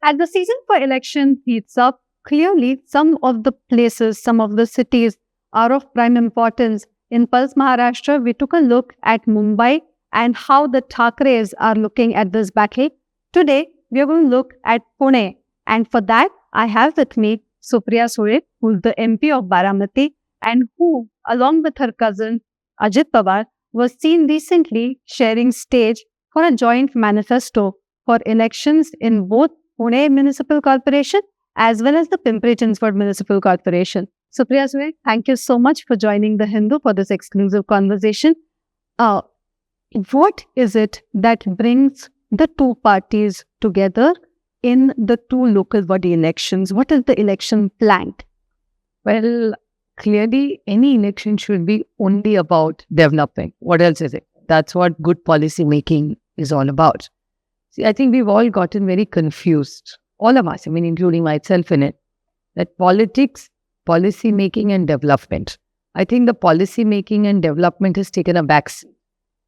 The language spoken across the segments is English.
As the season for election heats up, clearly some of the places, some of the cities are of prime importance. In Pulse Maharashtra, we took a look at Mumbai and how the Thakres are looking at this battle. Today, we are going to look at Pune. And for that, I have with me Supriya Sule, who is the MP of Baramati and who, along with her cousin Ajit Pawar, was seen recently sharing stage for a joint manifesto for elections in both Pune Municipal Corporation as well as the Pimpri-Chinchwad Municipal Corporation. Supriya Sule, thank you so much for joining The Hindu for this exclusive conversation. What is it that brings the two parties together in the two local body elections? What is the election planned? Well, clearly, any election should be only about development. What else is it? That's what good policy making is all about. See, I think we've all gotten very confused, all of us, including myself in it, that politics, policy making and development. I think the policy making and development has taken a backseat.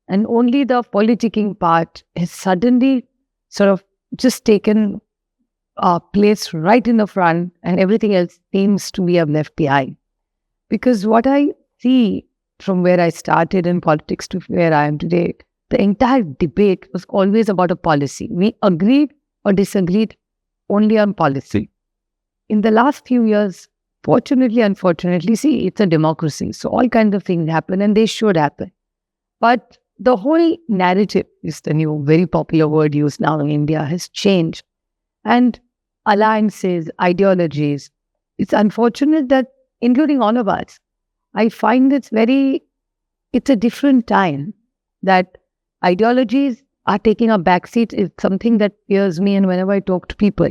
And only the politicking part has suddenly sort of just taken a place right in the front, and everything else seems to be left behind. Because what I see from where I started in politics to where I am today, the entire debate was always about a policy. We agreed or disagreed only on policy. In the last few years, fortunately, unfortunately, see, it's a democracy. So all kinds of things happen and they should happen. But the whole narrative is the new, very popular word used now in India, has changed. And alliances, ideologies, it's unfortunate that, including all of us, I find it's a different time that ideologies are taking a backseat. Is something that fears me, and whenever I talk to people,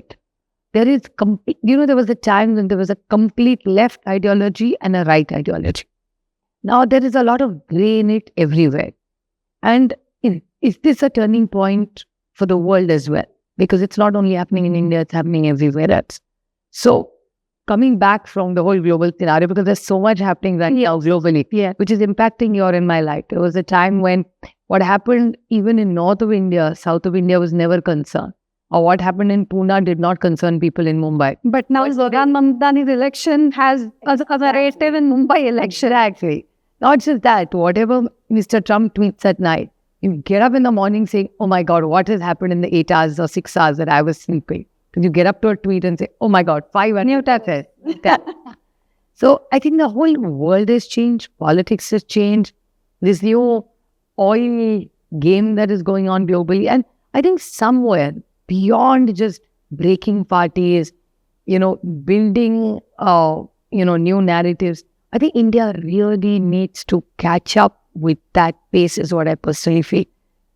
there is, there was a time when there was a complete left ideology and a right ideology. Now there is a lot of grey in it everywhere. And is this a turning point for the world as well? Because it's not only happening in India, it's happening everywhere else. So, coming back from the whole global scenario, because there's so much happening right now globally, which is impacting your and my life. There was a time when what happened even in north of India, south of India was never concerned. Or what happened in Pune did not concern people in Mumbai. But now Zoran Mamdani's election has a narrative in Mumbai election. Exactly. Not just that, whatever Mr. Trump tweets at night, you get up in the morning saying, oh my God, what has happened in the 8 hours or 6 hours that I was sleeping? Because you get up to a tweet and say, oh my God, 5 and new taxes. So I think the whole world has changed. Politics has changed. This new oil game that is going on globally. And I think somewhere beyond just breaking parties, building, new narratives, I think India really needs to catch up with that pace is what I personally feel.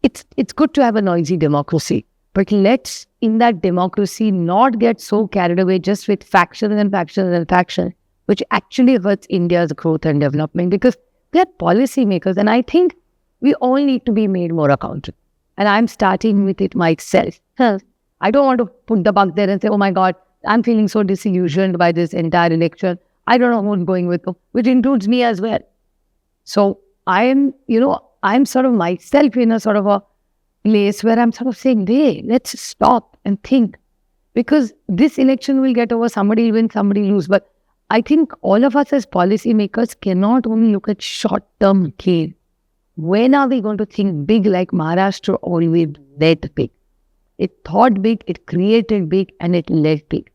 It's good to have a noisy democracy, but let's, in that democracy, not get so carried away just with factions and factions and factions, which actually hurts India's growth and development, because they're policymakers, and I think we all need to be made more accountable. And I'm starting with it myself. I don't want to put the buck there and say, oh my God, I'm feeling so disillusioned by this entire election. I don't know who's going with them, which includes me as well. So I'm sort of myself in a sort of a place where I'm sort of saying, hey, let's stop and think. Because this election will get over, somebody win, somebody lose. But I think all of us as policymakers cannot only look at short-term gain. When are we going to think big like Maharashtra always led big? It thought big, it created big, and it led big.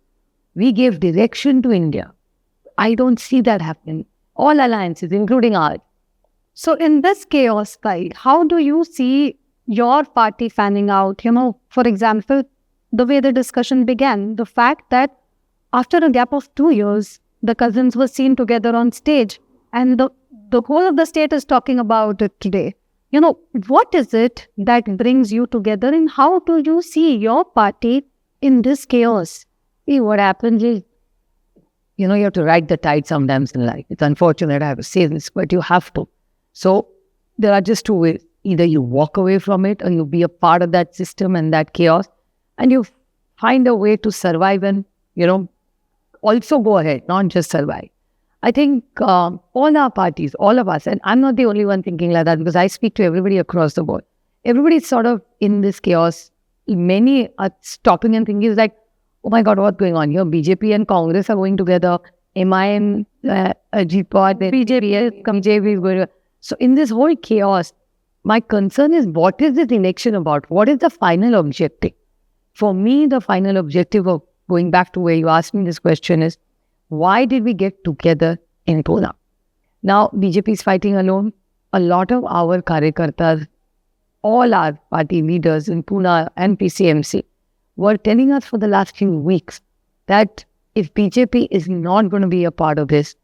We gave direction to India. I don't see that happening. All alliances, including ours. So in this chaos, how do you see your party fanning out? For example, the way the discussion began, the fact that after a gap of 2 years, the cousins were seen together on stage, and the whole of the state is talking about it today. What is it that brings you together, and how do you see your party in this chaos? See, what happens is, you have to ride the tide sometimes in life. It's unfortunate I have to say this, but you have to. So there are just two ways. Either you walk away from it, or you be a part of that system and that chaos, and you find a way to survive and, also go ahead, not just survive. I think all our parties, all of us, and I'm not the only one thinking like that, because I speak to everybody across the board. Everybody's sort of in this chaos. Many are stopping and thinking, like, oh my God, what's going on here? BJP and Congress are going together. MIM, Ajit Pawar, BJP is going to. So in this whole chaos, my concern is, what is this election about? What is the final objective? For me, the final objective of going back to where you asked me this question is, why did we get together in Pune? Now, BJP is fighting alone. A lot of our karyakartas, all our party leaders in Pune and PCMC were telling us for the last few weeks that if BJP is not going to be a part of this,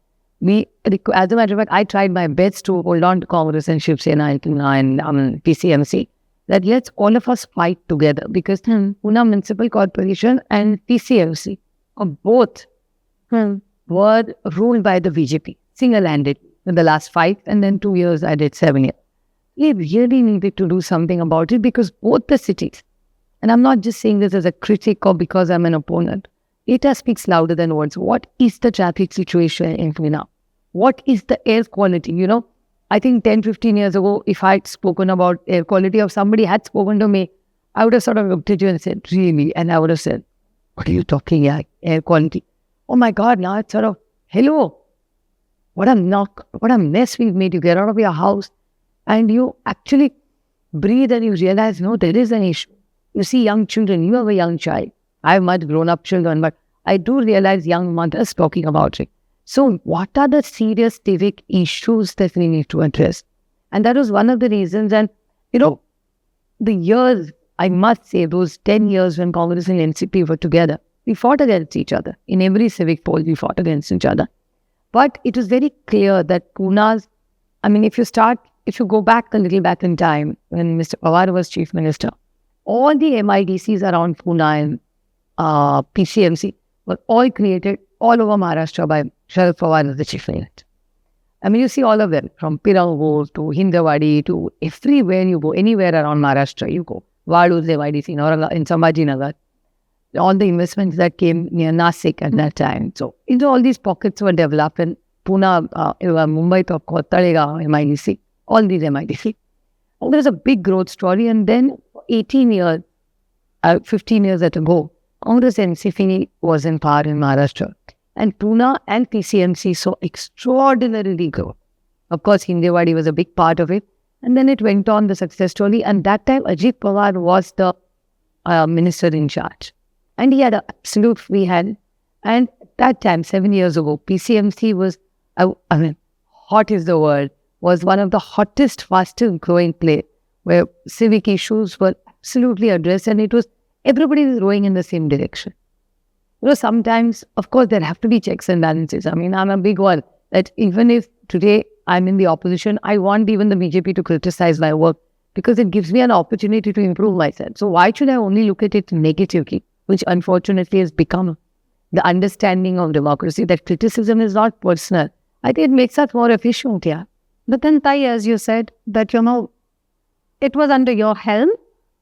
as a matter of fact, I tried my best to hold on to Congress and Shiv Sena and PCMC, that let's all of us fight together, because Pune Municipal Corporation and PCMC both were ruled by the BJP, single-handed in the last 5, and then 2 years I did 7 years. We really needed to do something about it, because both the cities, and I'm not just saying this as a critic or because I'm an opponent, data speaks louder than words. What is the traffic situation in Pune? What is the air quality? You know, I think 10, 15 years ago, if I'd spoken about air quality, or somebody had spoken to me, I would have sort of looked at you and said, really? And I would have said, what are you talking about? Air quality? Oh my God, now it's sort of, hello, what a mess we've made. You get out of your house and you actually breathe and you realize, no, there is an issue. You see young children, you have a young child. I have much grown-up children, but I do realize young mothers talking about it. So what are the serious civic issues that we need to address? And that was one of the reasons. And, you know, the years, I must say, those 10 years when Congress and NCP were together, we fought against each other. In every civic poll, we fought against each other. But it was very clear that Pune's, I mean, if you go back a little back in time, when Mr. Pawar was Chief Minister, all the MIDCs around Pune and PCMC were all created all over Maharashtra by Sharad Pawar as the Chief Minister. I mean, you see all of them, from Pirangur to Hindawadi to everywhere you go, anywhere around Maharashtra you go. Vadu's MIDC in Sambhajinagar. All the investments that came near Nasik at that time. So, all these pockets were developed, and Pune, Mumbai, to Talega, MIDC, all these MIDC. And there was a big growth story. And then 15 years ago, Congress NCP was in power in Maharashtra. And Pune and PCMC saw extraordinarily growth. Of course, Hindewadi was a big part of it. And then it went on, the success story. And that time, Ajit Pawar was the minister in charge. And he had an absolute free hand. And at that time, 7 years ago, PCMC was, hot is the word, was one of the hottest, fastest growing place, where civic issues were absolutely addressed, and it was, everybody is rowing in the same direction. You know, sometimes, of course, there have to be checks and balances. I mean, I'm a big one that even if today I'm in the opposition, I want even the BJP to criticize my work, because it gives me an opportunity to improve myself. So why should I only look at it negatively, which unfortunately has become the understanding of democracy, that criticism is not personal. I think it makes us more efficient, yeah. But then, Tai, as you said, that, it was under your helm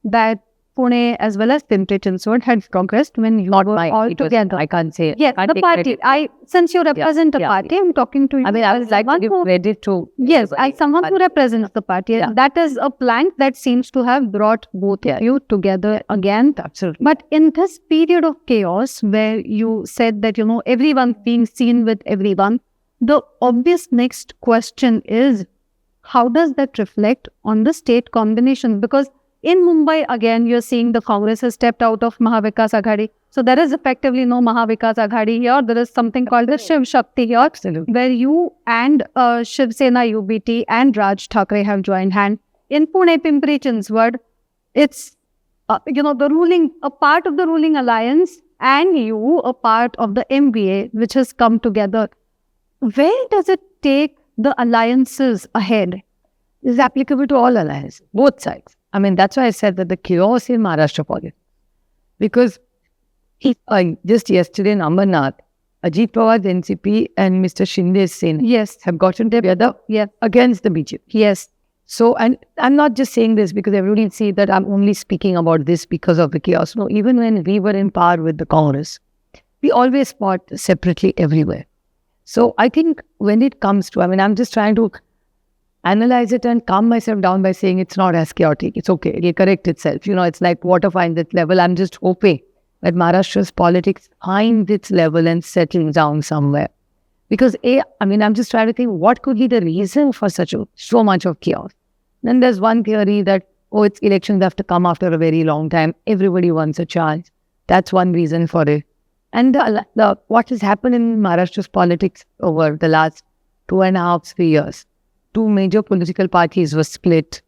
that Pune as well as Pimpri-Chinchwad had progressed when you were all together. I can't say. Yes, the party. Since you represent a party, I'm talking to you. I mean, I would like to give credit to... Yes, someone who represents the party. Yeah. That is a plank that seems to have brought both of you together again. Absolutely. But in this period of chaos, where you said that, everyone being seen with everyone, the obvious next question is, how does that reflect on the state combination? Because in Mumbai, again, you're seeing the Congress has stepped out of Mahavikas Aghadi. So there is effectively no Mahavikas Aghadi here. There is something called the Shiv Shakti here, where you and Shiv Sena UBT and Raj Thackeray have joined hand. In Pune, Pimpri-Chinchwad, it's, the ruling, a part of the ruling alliance, and you, a part of the MBA, which has come together. Where does it take the alliances ahead? This is applicable to all alliances, both sides. I mean, that's why I said that the chaos in Maharashtra politics. Because just yesterday in Ambernath, Ajit Pawar, the NCP, and Mr. Shinde's Sena have gotten together against the BJP. Yes. So, and I'm not just saying this because everybody sees that I'm only speaking about this because of the chaos. No, even when we were in power with the Congress, we always fought separately everywhere. So I think when it comes to, I'm just trying to analyze it and calm myself down by saying it's not as chaotic. It's okay. It correct itself. It's like water finds its level. I'm just hoping that Maharashtra's politics finds its level and settles down somewhere. Because I'm just trying to think what could be the reason for so much of chaos. Then there's one theory that, it's elections have to come after a very long time. Everybody wants a chance. That's one reason for it. And what has happened in Maharashtra's politics over the last 2.5, 3 years? Two major political parties were split.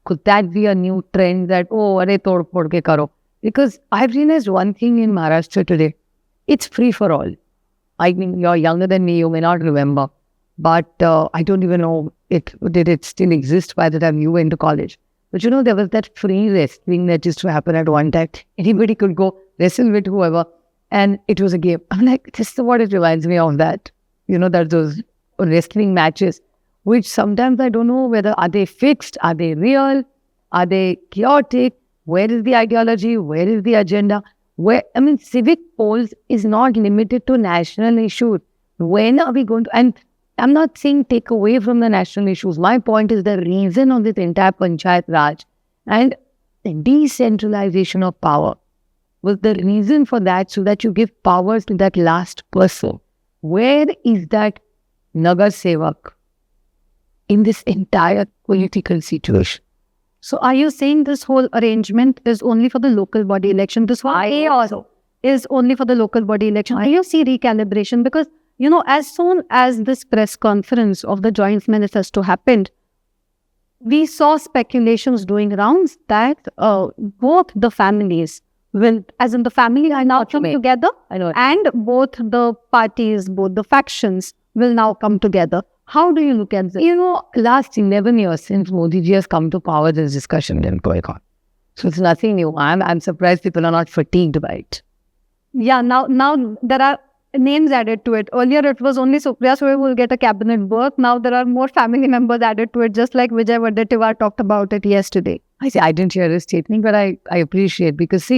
Could that be a new trend that, tod phod ke karo? Because I've realized one thing in Maharashtra today. It's free for all. I mean, you're younger than me, you may not remember. But I don't even know did it still exist by the time you went to college. But there was that free wrestling that used to happen at one time. Anybody could go wrestle with whoever. And it was a game. I'm like, this is what it reminds me of that. That those wrestling matches, which sometimes I don't know whether are they fixed, are they real, are they chaotic, where is the ideology, where is the agenda? Civic polls is not limited to national issues. When are we going to, and I'm not saying take away from the national issues. My point is the reason of this entire Panchayat Raj and the decentralization of power was the reason for that, so that you give powers to that last person. Where is that Nagar Sevak in this entire political situation? So are you saying this whole arrangement is only for the local body election? This whole chaos is only for the local body election? Do you see recalibration? Because, as soon as this press conference of the Joint Manifesto happened, we saw speculations doing rounds that both the families will, as in the family, are now come together. I know. And both the parties, both the factions will now come together. How do you look at this? Last 11 years since Modi ji has come to power, this discussion been going on. So it's nothing new. I'm surprised people are not fatigued by it. Yeah, now there are names added to it. Earlier it was only Supriya Sule who will get a cabinet berth. Now there are more family members added to it, just like Vijay Wadetiwar talked about it yesterday. I didn't hear his statement, but I appreciate, because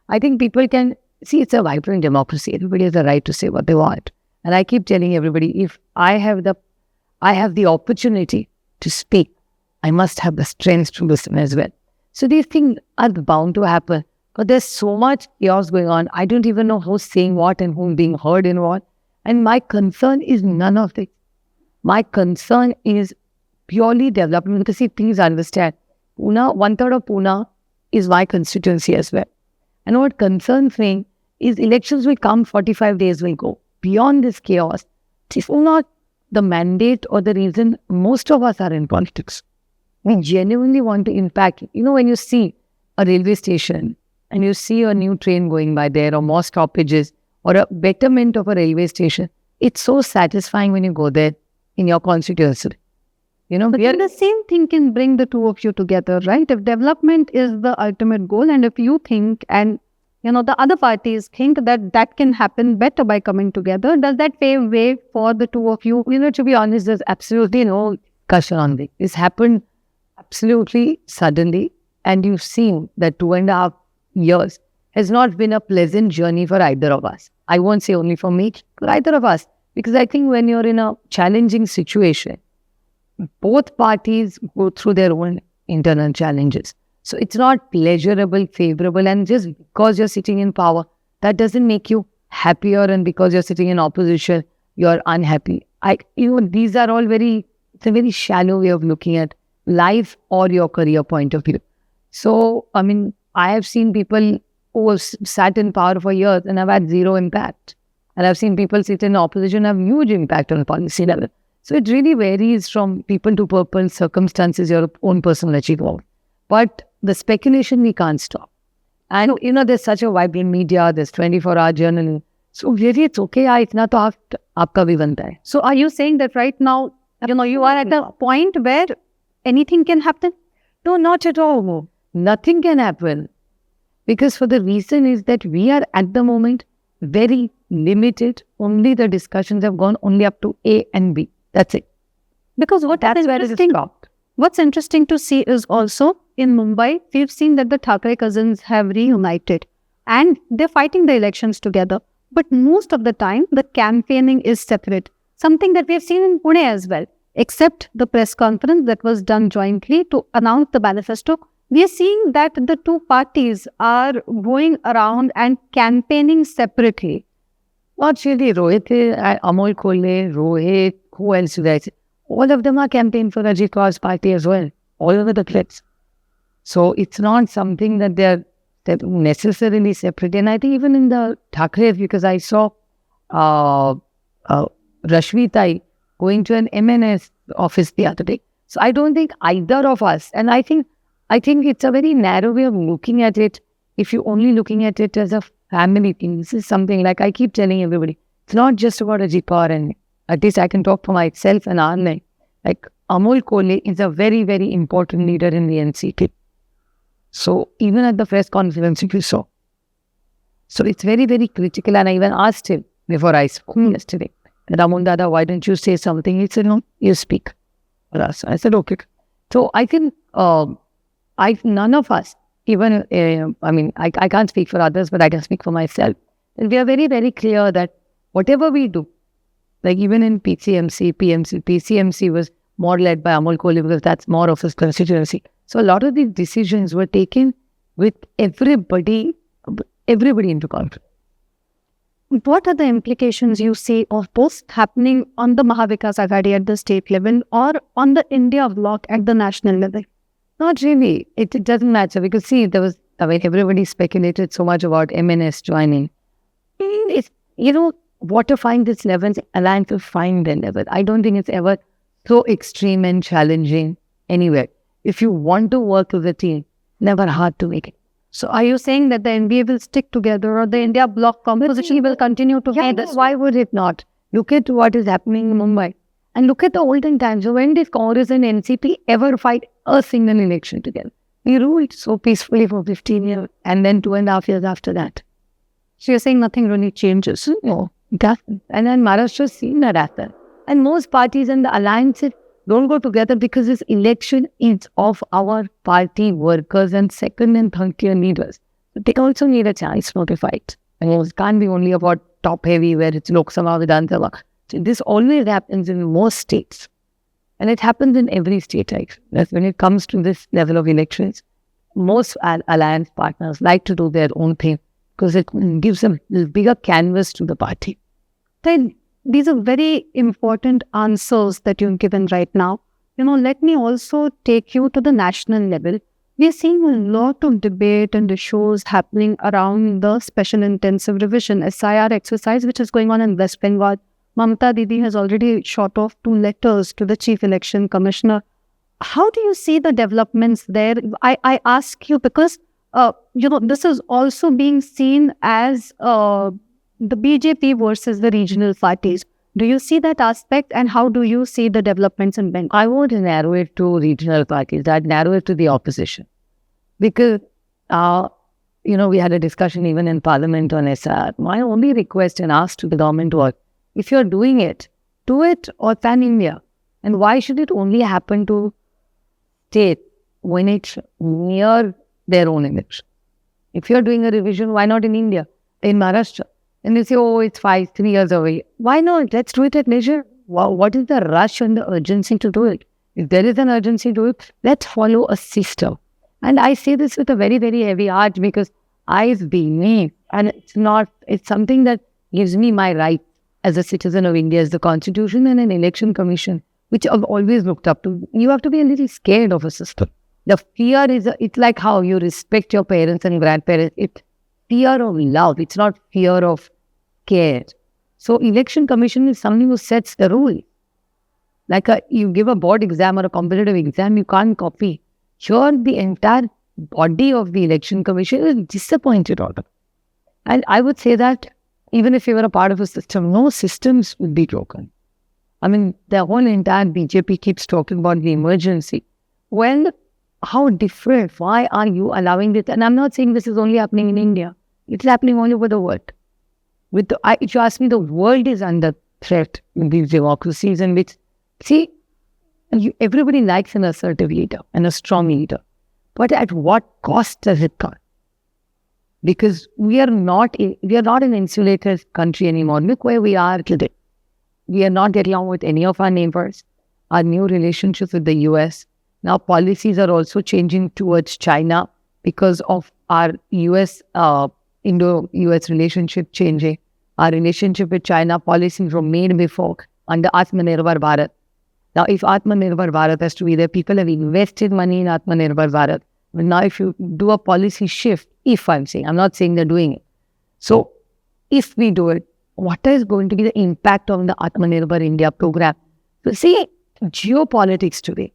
I think people can see it's a vibrant democracy. Everybody has the right to say what they want. And I keep telling everybody, if I have the opportunity to speak, I must have the strength to listen as well. So these things are bound to happen. But there's so much chaos going on. I don't even know who's saying what and who's being heard in what. And my concern is none of this. My concern is purely development. Because please understand, Pune, 1/3 of Pune is my constituency as well. And what concerns me is elections will come, 45 days will go. Beyond this chaos, this is not the mandate or the reason most of us are in politics. We genuinely want to impact. When you see a railway station and you see a new train going by there, or more stoppages, or a betterment of a railway station, it's so satisfying when you go there in your constituency. But then the same thing can bring the two of you together, right? If development is the ultimate goal, and if you think, and the other parties think that can happen better by coming together, does that pave way for the two of you? To be honest, there's absolutely no discussion on this. This happened absolutely suddenly, and you've seen that 2.5 years has not been a pleasant journey for either of us. I won't say only for me, but either of us. Because I think when you're in a challenging situation, both parties go through their own internal challenges. So it's not pleasurable, favorable, and just because you're sitting in power, that doesn't make you happier, and because you're sitting in opposition, you're unhappy. These are all it's a very shallow way of looking at life or your career point of view. So, I have seen people who have sat in power for years and have had zero impact. And I've seen people sit in opposition and have huge impact on policy level. So it really varies from people to people, circumstances, your own personal achievement. But the speculation we can't stop. And there's such a vibrant media, there's 24-hour journalism. So really it's okay, itna to aapka bhi banta hai. So are you saying that right now, you are at a point where anything can happen? No, not at all. Nothing can happen. Because for the reason is that we are at the moment very limited. Only the discussions have gone only up to A and B. That's it. Because what's interesting to see is also in Mumbai, we've seen that the Thackeray cousins have reunited and they're fighting the elections together. But most of the time, the campaigning is separate. Something that we have seen in Pune as well, except the press conference that was done jointly to announce the manifesto. we are seeing that the two parties are going around and campaigning separately. Not really. Rohit, Amol Kole, Rohit, who else you guys? All of them are campaigning for Ajit Pawar's party as well, all over the place. So it's not something that they're necessarily separate. And I think even in the Thakre, because I saw Rashmi going to an MNS office the other day. So I don't think either of us, and I think it's a very narrow way of looking at it. If you're only looking at it as a family thing, this is something like I keep telling everybody, it's not just about Ajit Pawar and me. At least I can talk for myself and Arne. Like Amol Kole is a very, very important leader in the NCP. So even at the press conference, you saw. So it's very, very critical. And I even asked him before I spoke yesterday, Ramon Dada, why don't you say something? He said, no, you speak for us. I said, okay. So I think none of us, even, I can't speak for others, but I can speak for myself. And we are very, very clear that whatever we do, like even in PCMC was more led by Amol Kole because that's more of his constituency. So a lot of these decisions were taken with everybody into conflict. What are the implications you see of both happening on the Mahavikas Aghadi at the state level or on the India bloc at the national level? Not really. It doesn't matter because see, everybody speculated so much about MNS joining. It's, what to find this level, alliance to find the level. I don't think it's ever so extreme and challenging anywhere. If you want to work with a team, never hard to make it. So are you saying that the NBA will stick together or the India bloc composition will continue to be this? Why would it not? Look at what is happening in Mumbai. And look at the olden times. When did Congress and NCP ever fight a single election together? We ruled so peacefully for 15 years and then 2.5 years after that. So you're saying nothing really changes? No, it hasn't. And then Maharashtra has seen that happen. And most parties and the alliances don't go together because this election is of our party workers and second and third tier leaders. But they also need a chance to fight. And it can't be only about top heavy where it's Lok Sabha, Vidhan Sabha. So this always happens in most states. And it happens in every state. That's when it comes to this level of elections, most alliance partners like to do their own thing because it gives a bigger canvas to the party. Then these are very important answers that you've given right now. Let me also take you to the national level. We're seeing a lot of debate and issues happening around the Special Intensive Revision, SIR exercise, which is going on in West Bengal. Mamata Didi has already shot off 2 letters to the Chief Election Commissioner. How do you see the developments there? I ask you because, this is also being seen as the BJP versus the regional parties. Do you see that aspect and how do you see the developments in Bengal? I won't narrow it to regional parties. I'd narrow it to the opposition. Because, we had a discussion even in Parliament on SR. My only request and ask to the government was, if you're doing it, do it or pan-India. And why should it only happen to state when it's near their own image? If you're doing a revision, why not in India, in Maharashtra? And they say, it's 3 years away. Why not? Let's do it at leisure. What is the rush and the urgency to do it? If there is an urgency to do it, let's follow a system. And I say this with a very, very heavy heart because I've been me. And it's something that gives me my right as a citizen of India, as the Constitution and an election commission, which I've always looked up to. You have to be a little scared of a system. The fear it's like how you respect your parents and grandparents. It's fear of love. It's not fear of care. So election commission is something who sets the rule. Like you give a board exam or a competitive exam, you can't copy. Here, the entire body of the election commission is disappointed on it. And I would say that even if you were a part of a system, no systems would be broken. I mean, the whole entire BJP keeps talking about the emergency. Well, how different? Why are you allowing this? And I'm not saying this is only happening in India. It's happening all over the world. If you ask me, the world is under threat in these democracies in which, everybody likes an assertive leader and a strong leader. But at what cost does it come? Because we are not an insulated country anymore. Look where we are today. We are not getting along with any of our neighbors. Our new relationship with the US, Now policies are also changing towards China because of our Indo-US relationship changing. Our relationship with China policies were made before under Atmanirbhar Bharat. Now, if Atmanirbhar Bharat has to be there, people have invested money in Atmanirbhar Bharat. But now, if you do a policy shift, I'm not saying they're doing it. So, if we do it, what is going to be the impact on the Atmanirbhar India program? So, see, geopolitics today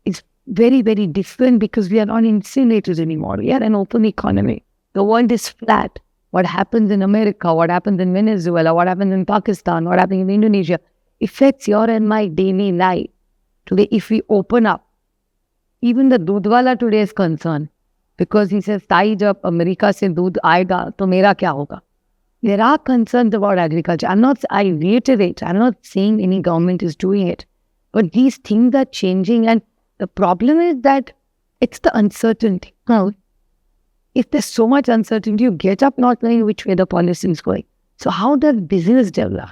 is very, very different because we are not insulators anymore. We are an open economy. The world is flat. What happens in America, what happens in Venezuela, what happens in Pakistan, what happens in Indonesia, affects your and my daily life. Today, if we open up, even the Dudwala today is concerned because he says, "Tai jab America se doodh aayega, to mera kya hoga?" There are concerns about agriculture. I reiterate, I'm not saying any government is doing it, but these things are changing, and the problem is that it's the uncertainty. Now, if there's so much uncertainty, you get up not knowing which way the policy is going. So how does business develop?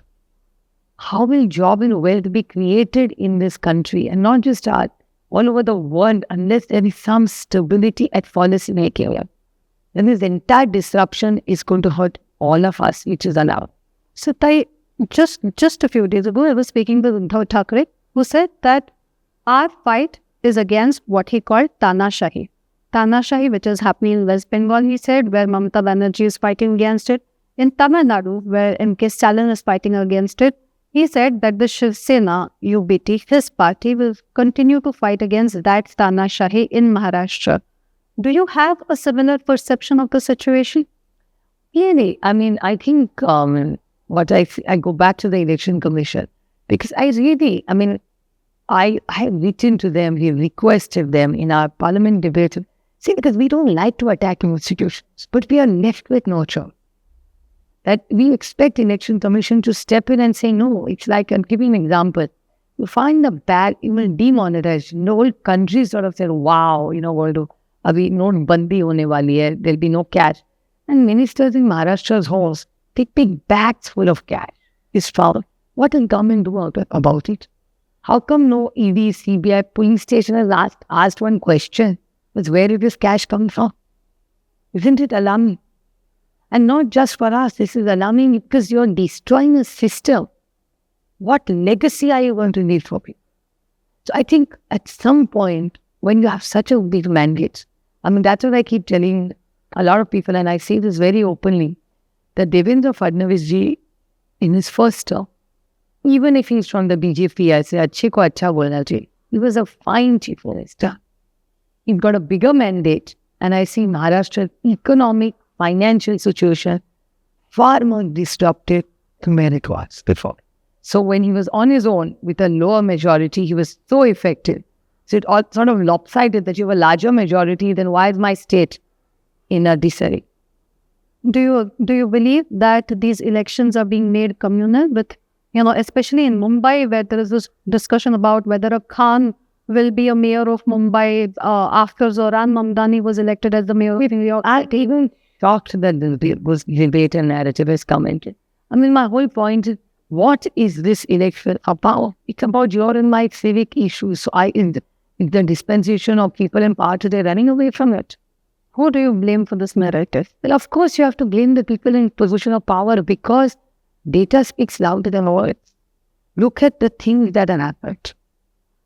How will job and wealth be created in this country, and not just all over the world, unless there is some stability at policy making? Then this entire disruption is going to hurt all of us, which is allowed. So, Tai, just a few days ago, I was speaking with Uddhav Thackeray, who said that our fight is against what he called Tanashahi. Tanashahi, which is happening in West Bengal, he said, where Mamata Banerjee is fighting against it. In Tamil Nadu, where M.K. Stalin is fighting against it, he said that the Shiv Sena, UBT, his party, will continue to fight against that Tanashahi in Maharashtra. Do you have a similar perception of the situation? Really, I think I go back to the Election Commission because I have written to them, we requested them in our parliament debate. See, because we don't like to attack institutions, but we are left with no choice. That we expect Election Commission to step in and say, no, it's like, I'm giving an example. You find the bad, even demonetization. The whole country sort of said, wow, what do abhi notbandi hone wali hai, there'll be no cash. And ministers in Maharashtra's halls take big bags full of cash. Is found. What will government do about it? How come no ED, CBI, police station has asked one question? It's where did this cash come from? Isn't it alarming? And not just for us, this is alarming because you're destroying a system. What legacy are you going to leave for people? So I think at some point, when you have such a big mandate, that's what I keep telling a lot of people, and I say this very openly, that Devendra Fadnavis ji, in his first term, even if he's from the BJP, I say, "Achhe ko acha bolna chahiye." He was a fine chief minister. He's got a bigger mandate, and I see Maharashtra's economic, financial situation far more disrupted than where it was before. So when he was on his own with a lower majority, he was so effective. So it all sort of lopsided that you have a larger majority, then why is my state in a disarray? Do you believe that these elections are being made communal with, especially in Mumbai, where there is this discussion about whether a Khan will be a mayor of Mumbai after Zoran Mamdani was elected as the mayor of New York? I'm even shocked that this debate and narrative is commented. My whole point is, what is this election about? It's about your and my civic issues. So in the dispensation of people in power today running away from it. Who do you blame for this narrative? Well, of course, you have to blame the people in position of power because data speaks louder than words. Look at the things that have happened.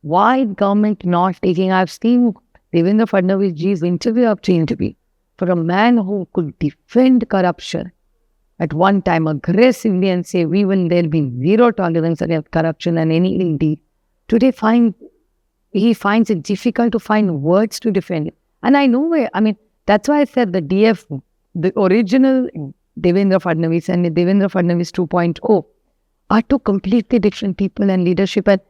Why government not taking? I've seen Devendra Fadnavis ji's interview after interview for a man who could defend corruption at one time aggressively and say, there'll be zero tolerance against corruption and any ill deed. Today, he finds it difficult to find words to defend it. And I know that's why I said the DF, the original Devendra Fadnavis and Devendra Fadnavis 2.0 are two completely different people and leadership. And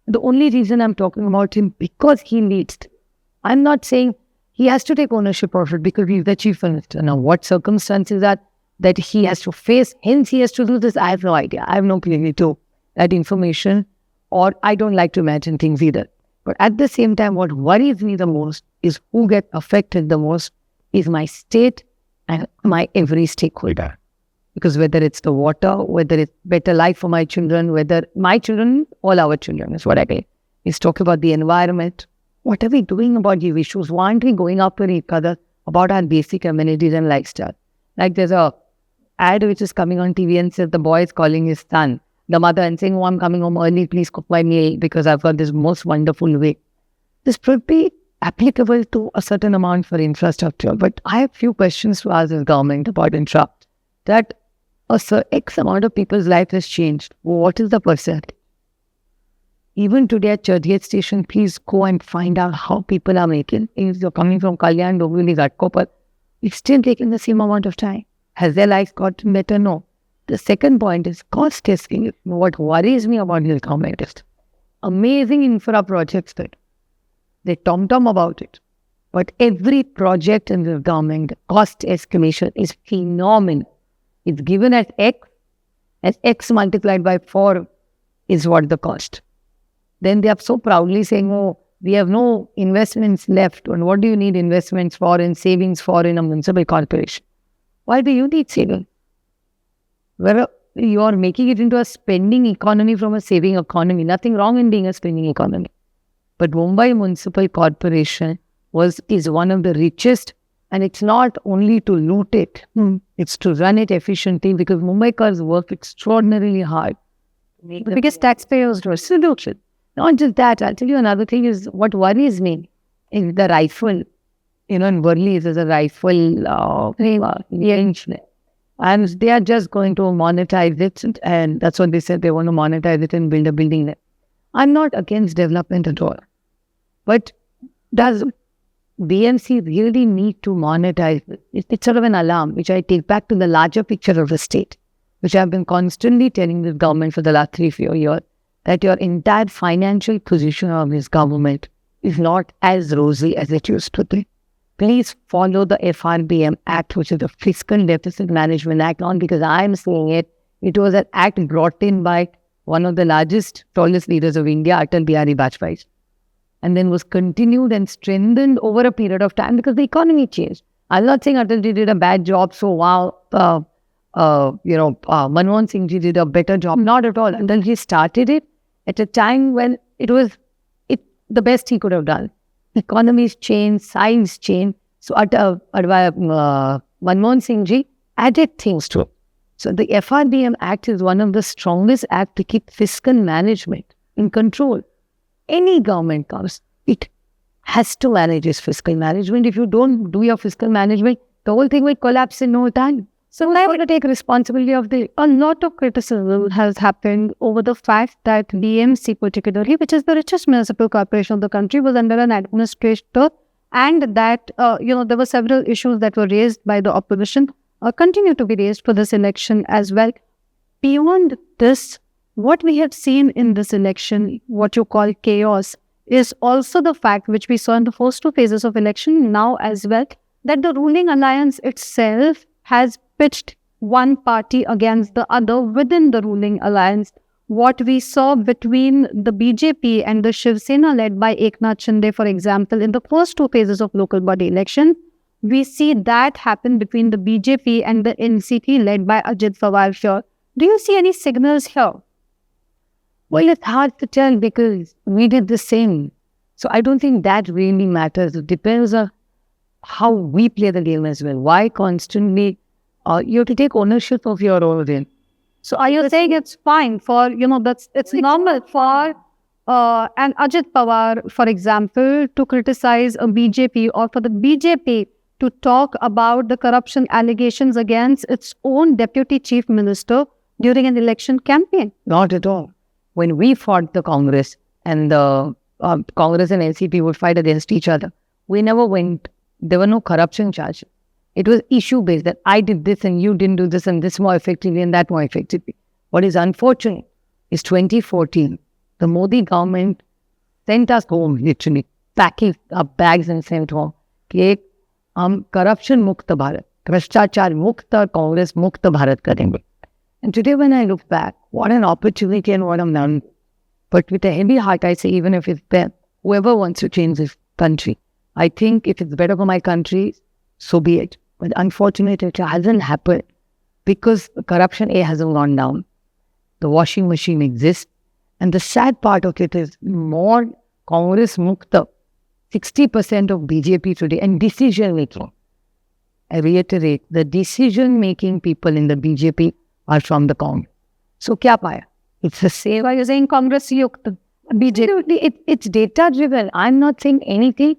the only reason I'm talking about him, because he leads. I'm not saying he has to take ownership of it because he's the chief minister. Now, what circumstances are that he has to face, hence he has to do this, I have no idea. I have no clue to that information, or I don't like to imagine things either. But at the same time, what worries me the most is who gets affected the most is my state and my every stakeholder. Because whether it's the water, whether it's better life for my children, whether my children, all our children is what I mean. Is talk about the environment, What are we doing about these issues? Why aren't we going up to each other about our basic amenities and lifestyle? Like there's a ad which is coming on TV and says the boy is calling his son, the mother, and saying, oh, I'm coming home early, please cook my meal because I've got this most wonderful way. This could be applicable to a certain amount for infrastructure, but I have few questions to ask the government about infra. That X amount of people's life has changed. What is the percent? Even today at Churchgate Station, please go and find out how people are making. If you're coming from Kalyan, Dombivli, Ghatkopar, it's still taking the same amount of time. Has their life gotten better? No. The second point is cost testing. What worries me about this government is amazing infra projects that they tom-tom about it. But every project in the government, cost estimation is phenomenal. It's given as X multiplied by 4 is what the cost. Then they are so proudly saying, oh, we have no investments left. And what do you need investments for and savings for in a municipal corporation? Why do you need savings? Where you are making it into a spending economy from a saving economy. Nothing wrong in being a spending economy. But Mumbai Municipal Corporation is one of the richest, and it's not only to loot it, it's to run it efficiently because Mumbaikars work extraordinarily hard. The biggest taxpayers to solution. Not just that, I'll tell you another thing is what worries me is the rifle. In Worli, there's a rifle and they are just going to monetize it, and that's what they said, they want to monetize it and build a building there. I'm not against development at all. But does BMC really need to monetize it? It's sort of an alarm, which I take back to the larger picture of the state, which I've been constantly telling this government for the last 3-4 years, that your entire financial position of this government is not as rosy as it used to be. Please follow the FRBM Act, which is the Fiscal Deficit Management Act, not because I'm saying it. It was an act brought in by one of the largest, tallest leaders of India, Atal Bihari Vajpayee, and then was continued and strengthened over a period of time because the economy changed. I'm not saying Atalji did a bad job, so wow, Manmohan Singh ji did a better job. Not at all. Atalji started it at a time when it was the best he could have done. Economies changed, science changed. So Manmohan Singh ji added things to it. So the FRBM Act is one of the strongest acts to keep fiscal management in control. Any government comes, it has to manage its fiscal management. If you don't do your fiscal management, the whole thing will collapse in no time. So I want to take responsibility of the... A lot of criticism has happened over the fact that BMC particularly, which is the richest municipal corporation of the country, was under an administrator, and that, there were several issues that were raised by the opposition, continue to be raised for this election as well. Beyond this, what we have seen in this election, what you call chaos, is also the fact which we saw in the first 2 phases of election now as well, that the ruling alliance itself has pitched one party against the other within the ruling alliance. What we saw between the BJP and the Shiv Sena led by Eknath Shinde, for example, in the first 2 phases of local body election, we see that happen between the BJP and the NCP led by Ajit Pawar here. Do you see any signals here? Well, it's hard to tell because we did the same. So I don't think that really matters. It depends on how we play the game as well. Why constantly... you have to take ownership of your own game. So are you saying it's fine for, it's normal for an Ajit Pawar, for example, to criticize a BJP, or for the BJP to talk about the corruption allegations against its own deputy chief minister during an election campaign? Not at all. When we fought the Congress, and the Congress and NCP would fight against each other, we never went, there were no corruption charges. It was issue-based, that I did this and you didn't do this, and this more effectively and that more effectively. What is unfortunate is 2014, the Modi government sent us home, literally, packing up bags and sent home. Corruption mukta Bharat, Bhrashtachar mukta, Congress mukta Bharat karenge. And today when I look back, what an opportunity and what a man. But with a heavy heart, I say, even if it's there, whoever wants to change this country, I think if it's better for my country, so be it. But unfortunately, it hasn't happened because corruption hasn't gone down. The washing machine exists. And the sad part of it is more Congress mukta 60% of BJP today and decision making. I reiterate, the decision making people in the BJP are from the Congress. So, kya paya? It's the same. Why are you saying Congress yukta BJP? Absolutely, it's data driven. I'm not saying anything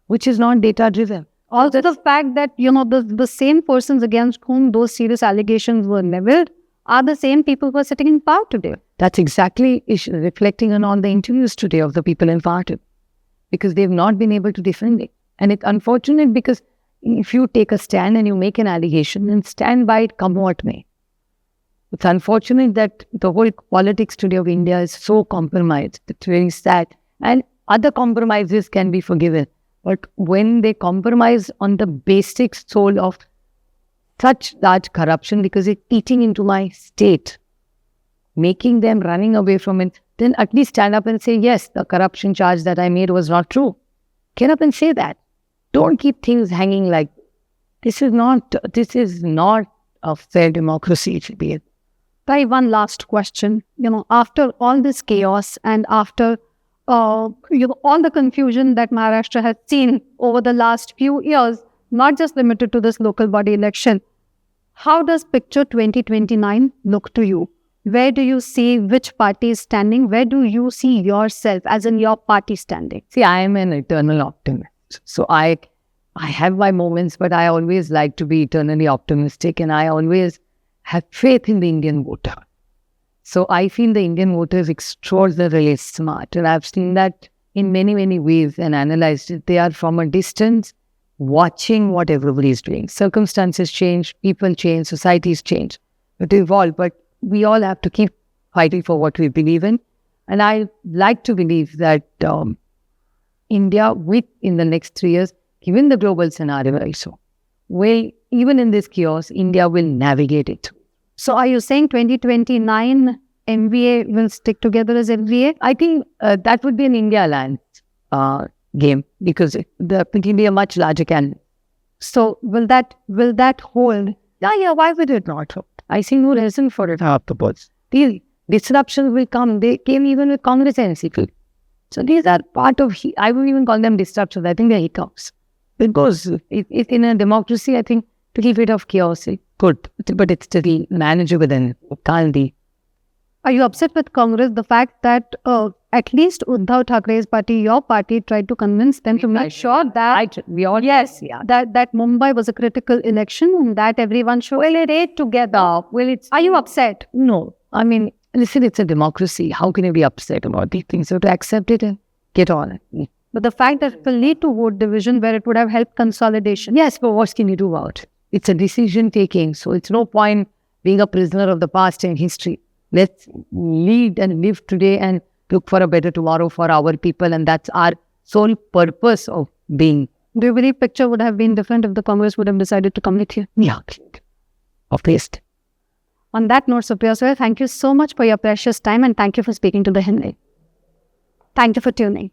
which is not data driven. Also, the fact that, the same persons against whom those serious allegations were leveled are the same people who are sitting in power today. That's exactly reflecting on all the interviews today of the people in power, because they've not been able to defend it. And it's unfortunate because if you take a stand and you make an allegation and stand by it, come what may. It's unfortunate that the whole politics today of India is so compromised. It's very sad. And other compromises can be forgiven. But when they compromise on the basic soul of such large corruption, because it's eating into my state, making them running away from it, then at least stand up and say, yes, the corruption charge that I made was not true. Get up and say that. Don't keep things hanging like this is not a fair democracy. It should be. Bhai, one last question. After all this chaos and after all the confusion that Maharashtra has seen over the last few years, not just limited to this local body election, how does picture 2029 look to you? Where do you see which party is standing? Where do you see yourself, as in your party, standing? See, I am an eternal optimist. So I have my moments, but I always like to be eternally optimistic, and I always have faith in the Indian voter. So I feel the Indian voter is extraordinarily smart, and I've seen that in many, many ways and analyzed it. They are from a distance watching what everybody is doing. Circumstances change, people change, societies change, but evolve. But we all have to keep fighting for what we believe in. And I like to believe that India, in the next 3 years, given the global scenario also, will, even in this chaos, India will navigate it. So are you saying 2029 MVA will stick together as MVA? I think that would be an India Alliance game, because it will be a much larger candidate. So will that hold? Yeah, why would it not hold? I see no reason for it afterwards. These disruptions will come. They came even with Congress and NCP. So these are part of, I wouldn't even call them disruptions. I think they're hiccups. Because in a democracy, I think to keep it of chaos, it could, but it's still manageable and it can't be. Are you upset with Congress, the fact that at least Uddhav Thackeray's party, your party, tried to convince them to make sure that that Mumbai was a critical election and that everyone should celebrate together? Are you upset? No. I mean, listen, it's a democracy. How can you be upset about these things? So to accept it and get on it. But the fact that it will lead to vote division where it would have helped consolidation. Yes, but what can you do about it? It's a decision taking. So it's no point being a prisoner of the past and history. Let's lead and live today and look for a better tomorrow for our people. And that's our sole purpose of being. Do you believe picture would have been different if the Congress would have decided to come with you? Yeah, obviously. On that note, Supriya Sule, thank you so much for your precious time and thank you for speaking to the Hindi. Thank you for tuning.